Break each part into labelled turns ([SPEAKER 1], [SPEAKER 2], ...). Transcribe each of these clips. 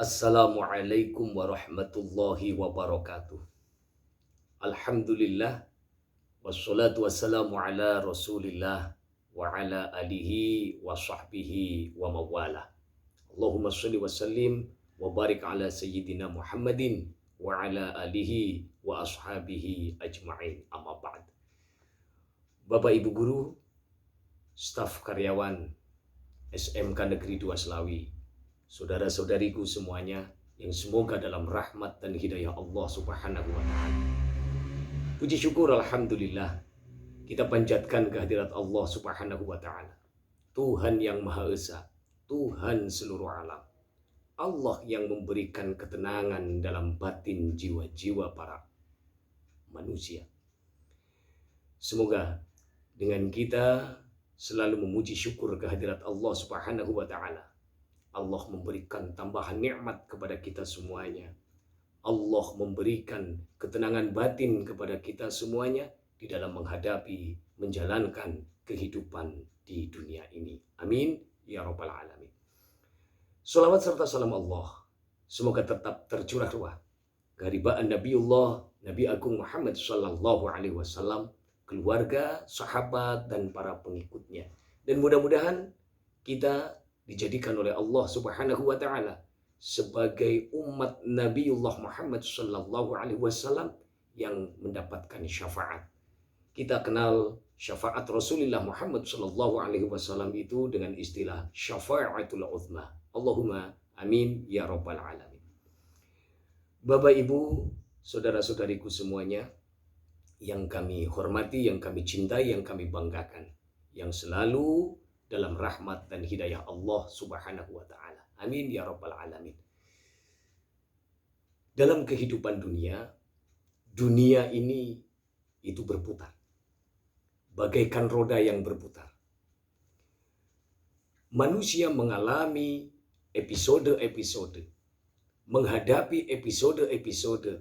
[SPEAKER 1] Assalamualaikum warahmatullahi wabarakatuh. Alhamdulillah wassalatu wassalamu ala Rasulillah wa ala alihi wa sahbihi wa mawala. Allahumma shalli wa sallim wa barik ala sayyidina Muhammadin wa ala alihi wa ashabihi ajma'in. Amma ba'd. Bapak Ibu guru, staf karyawan SMK Negeri 2 Selawi, saudara-saudariku semuanya yang semoga dalam rahmat dan hidayah Allah Subhanahu wa taala. Puji syukur alhamdulillah kita panjatkan kehadirat Allah Subhanahu wa taala. Tuhan yang Maha Esa, Tuhan seluruh alam. Allah yang memberikan ketenangan dalam batin jiwa-jiwa para manusia. Semoga dengan kita selalu memuji syukur kehadirat Allah Subhanahu wa taala, Allah memberikan tambahan nikmat kepada kita semuanya. Allah memberikan ketenangan batin kepada kita semuanya di dalam menghadapi, menjalankan kehidupan di dunia ini. Amin ya rabbal alamin. Salawat serta salam Allah semoga tetap tercurah keharibaan Nabiullah Nabi Agung Muhammad sallallahu alaihi wasallam, keluarga, sahabat dan para pengikutnya. Dan mudah-mudahan kita dijadikan oleh Allah Subhanahu wa taala sebagai umat Nabiullah Muhammad sallallahu alaihi wasallam yang mendapatkan syafaat. Kita kenal syafaat Rasulullah Muhammad sallallahu alaihi wasallam itu dengan istilah syafaatul uzma. Allahumma amin ya rabbal alamin. Bapak Ibu, saudara-saudariku semuanya yang kami hormati, yang kami cintai, yang kami banggakan, yang selalu dalam rahmat dan hidayah Allah Subhanahu wa taala. Amin ya rabbal alamin. Dalam kehidupan dunia ini itu berputar. Bagaikan roda yang berputar. Manusia mengalami episode-episode, menghadapi episode-episode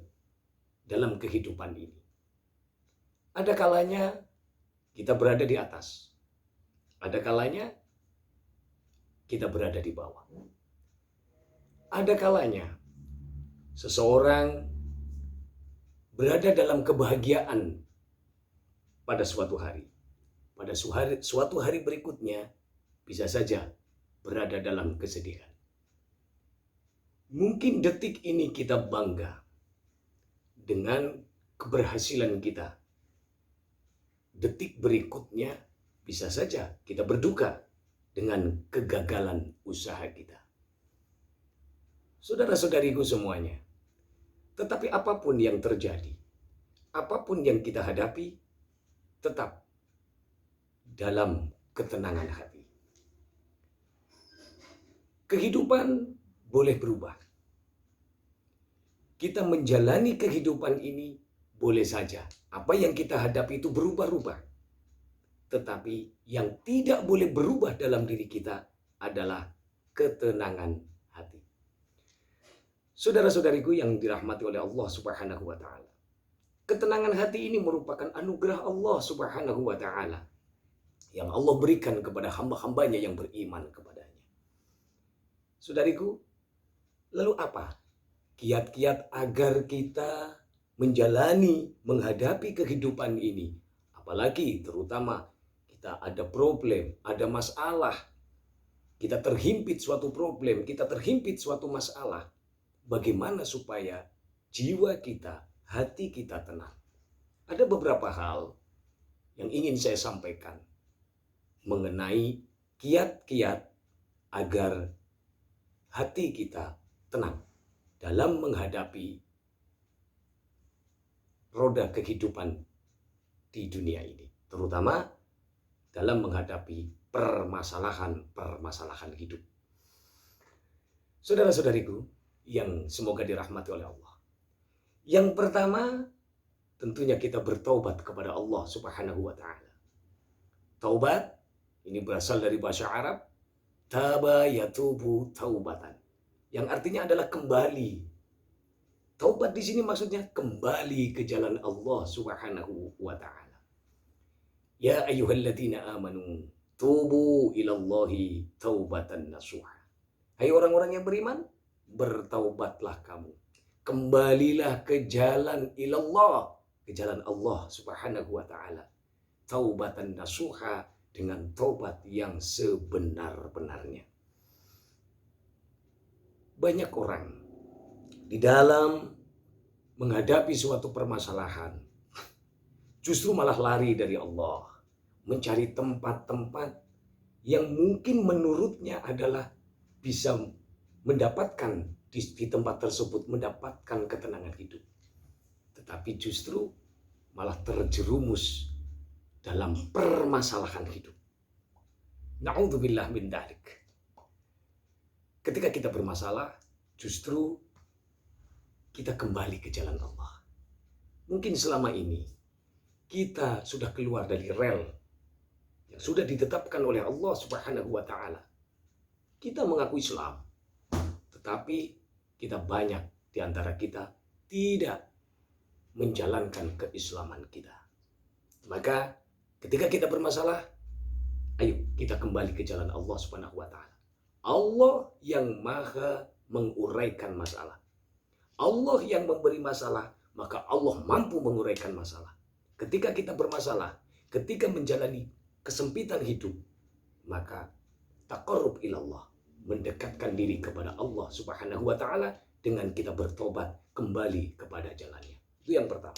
[SPEAKER 1] dalam kehidupan ini. Ada kalanya kita berada di atas. Ada kalanya kita berada di bawah. Ada kalanya seseorang berada dalam kebahagiaan pada suatu hari. Pada suatu hari berikutnya bisa saja berada dalam kesedihan. Mungkin detik ini kita bangga dengan keberhasilan kita. Detik berikutnya bisa saja kita berduka dengan kegagalan usaha kita. Saudara-saudariku semuanya, tetapi apapun yang terjadi, apapun yang kita hadapi, tetap dalam ketenangan hati. Kehidupan boleh berubah. Kita menjalani kehidupan ini boleh saja. Apa yang kita hadapi itu berubah-ubah. Tetapi yang tidak boleh berubah dalam diri kita adalah ketenangan hati. Saudara-saudariku yang dirahmati oleh Allah Subhanahu wa taala. Ketenangan hati ini merupakan anugerah Allah Subhanahu wa taala yang Allah berikan kepada hamba-hambanya yang beriman kepadanya. Saudariku, lalu apa kiat-kiat agar kita menjalani, menghadapi kehidupan ini? Apalagi terutama kita ada problem, ada masalah. Kita terhimpit suatu problem, kita terhimpit suatu masalah. Bagaimana supaya jiwa kita, hati kita tenang? Ada beberapa hal yang ingin saya sampaikan mengenai kiat-kiat agar hati kita tenang dalam menghadapi roda kehidupan di dunia ini, terutama dalam menghadapi permasalahan-permasalahan hidup. Saudara-saudariku yang semoga dirahmati oleh Allah. Yang pertama, tentunya kita bertaubat kepada Allah Subhanahu wa taala. Taubat ini berasal dari bahasa Arab taba yatubu taubatan, yang artinya adalah kembali. Taubat di sini maksudnya kembali ke jalan Allah Subhanahu wa taala. Ya ayyuhalladzina amanu tubu ilallahi taubatan nasuha. Hai orang-orang yang beriman, bertaubatlah kamu. Kembalilah ke jalan ilallah, ke jalan Allah Subhanahu wa taala. Taubatan nasuha, dengan taubat yang sebenar-benarnya. Banyak orang di dalam menghadapi suatu permasalahan justru malah lari dari Allah, mencari tempat-tempat yang mungkin menurutnya adalah bisa mendapatkan di tempat tersebut mendapatkan ketenangan hidup. Tetapi justru malah terjerumus dalam permasalahan hidup. Na'udzubillah min dzalik. Ketika kita bermasalah, justru kita kembali ke jalan Allah. Mungkin selama ini kita sudah keluar dari rel yang sudah ditetapkan oleh Allah Subhanahu wa taala. Kita mengaku Islam, tetapi kita banyak di antara kita tidak menjalankan keislaman kita. Maka ketika kita bermasalah, ayo kita kembali ke jalan Allah Subhanahu wa taala. Allah yang maha menguraikan masalah. Allah yang memberi masalah, maka Allah mampu menguraikan masalah. Ketika kita bermasalah, ketika menjalani kesempitan hidup, maka taqarrub ilallah, mendekatkan diri kepada Allah Subhanahu wa taala dengan kita bertobat kembali kepada jalannya. Itu yang pertama.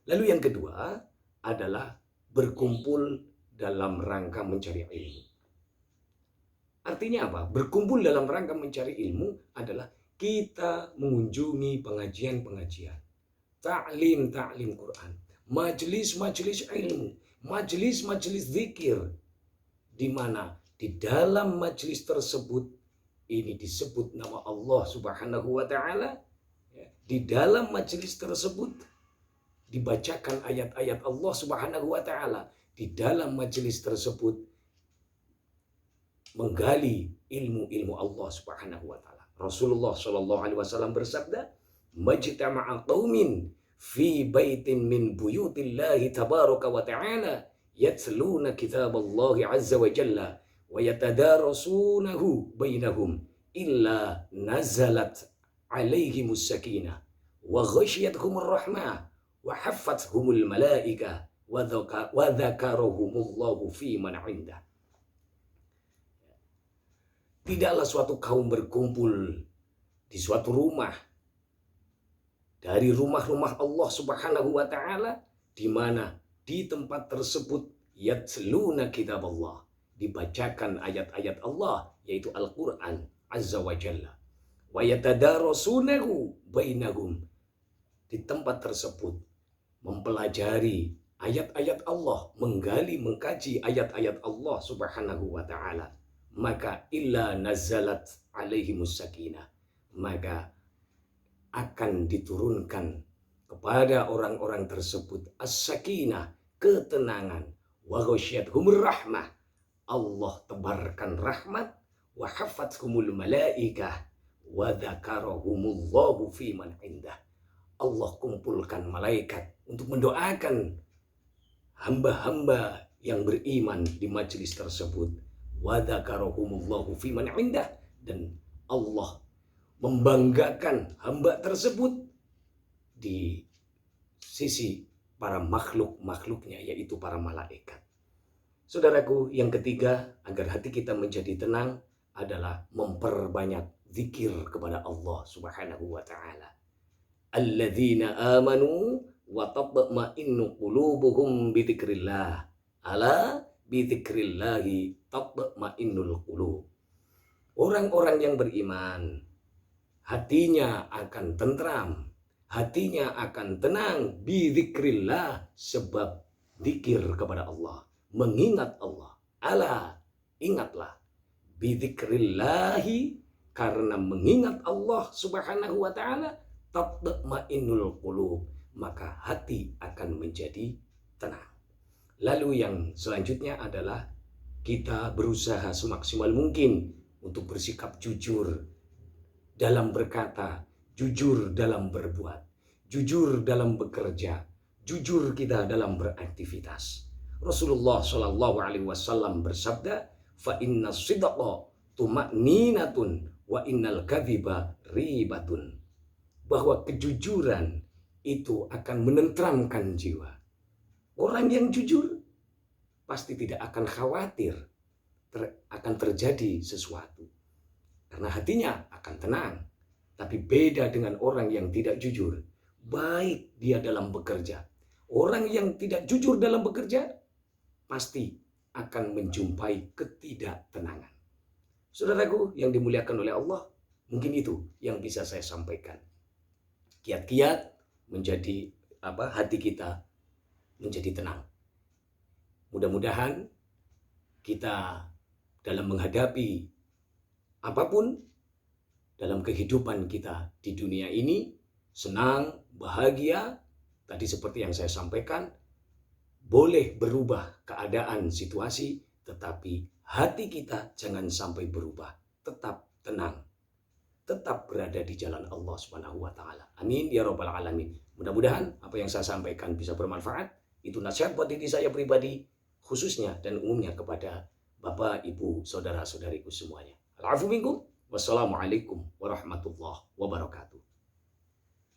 [SPEAKER 1] Lalu yang kedua adalah berkumpul dalam rangka mencari ilmu. Artinya apa? Berkumpul dalam rangka mencari ilmu adalah kita mengunjungi pengajian-pengajian, ta'lim Quran, majelis-majelis ilmu, majelis-majelis zikir, di mana di dalam majelis tersebut ini disebut nama Allah Subhanahu wa taala. Di dalam majelis tersebut dibacakan ayat-ayat Allah Subhanahu wa taala. Di dalam majelis tersebut menggali ilmu-ilmu Allah Subhanahu wa taala. Rasulullah sallallahu alaihi wasallam bersabda, "Majtama'a qaumin fi baitin min buyutillahi tabaraka wa ta'ala yatluna kitaballahi azza wa jalla wa yatadarasunahu bainahum illa nazalat alaihimus sakinah wa ghashiyatuhumur rahmah wa haffathumul malaika wa dzakarahumullahu fi man 'indah." Tidaklah suatu kaum berkumpul di suatu rumah dari rumah-rumah Allah Subhanahu wa taala, di mana di tempat tersebut yatluna kitaballah, dibacakan ayat-ayat Allah yaitu Al-Qur'an azza wa jalla, wa yatadarasunahu bainahum, di tempat tersebut mempelajari ayat-ayat Allah, menggali mengkaji ayat-ayat Allah Subhanahu wa taala, maka illa nazalat alaihimus sakinah, maka akan diturunkan kepada orang-orang tersebut as-sakinah, ketenangan, wa ghasyiyatuhumur rahmah, Allah tebarkan rahmat, wa haffathumul malaikah wa dzakarahumullahu fi man indah, Allah kumpulkan malaikat untuk mendoakan hamba-hamba yang beriman di majelis tersebut, wa dzakarahumullahu fi man indah, dan Allah membanggakan hamba tersebut di sisi para makhluk-makhluknya, yaitu para malaikat. Saudaraku, yang ketiga agar hati kita menjadi tenang adalah memperbanyak zikir kepada Allah Subhanahu wa taala. Alladzina amanu wa tatma'innu qulubuhum bi dzikrillah. Ala bi dzikrillahi tatma'innul qulub. Orang-orang yang beriman, hatinya akan tentram, hatinya akan tenang bi dzikrillah, sebab zikir kepada Allah, mengingat Allah. Ala, ingatlah, bi dzikrillahi, karena mengingat Allah Subhanahu wa taala, tatma'innul qulub, maka hati akan menjadi tenang. Lalu yang selanjutnya adalah kita berusaha semaksimal mungkin untuk bersikap jujur dalam berkata, jujur dalam berbuat, jujur dalam bekerja, jujur kita dalam beraktivitas. Rasulullah Shallallahu Alaihi Wasallam bersabda, fa inna sidqa tuma'ninatun wa innal kadhiba ribatun. Bahwa kejujuran itu akan menenteramkan jiwa. Orang yang jujur pasti tidak akan khawatir akan terjadi sesuatu. Karena hatinya akan tenang. Tapi beda dengan orang yang tidak jujur. Baik dia dalam bekerja. Orang yang tidak jujur dalam bekerja pasti akan menjumpai ketidaktenangan. Saudaraku yang dimuliakan oleh Allah, mungkin itu yang bisa saya sampaikan. Kiat-kiat menjadi hati kita menjadi tenang. Mudah-mudahan kita dalam menghadapi apapun dalam kehidupan kita di dunia ini senang, bahagia, tadi seperti yang saya sampaikan, boleh berubah keadaan situasi, tetapi hati kita jangan sampai berubah. Tetap tenang. Tetap berada di jalan Allah Subhanahu wa taala. Amin ya rabbal alamin. Mudah-mudahan apa yang saya sampaikan bisa bermanfaat. Itu nasihat buat diri saya pribadi khususnya dan umumnya kepada Bapak, Ibu, saudara-saudariku semuanya. Al-afu minkum. Wassalamualaikum warahmatullahi wabarakatuh.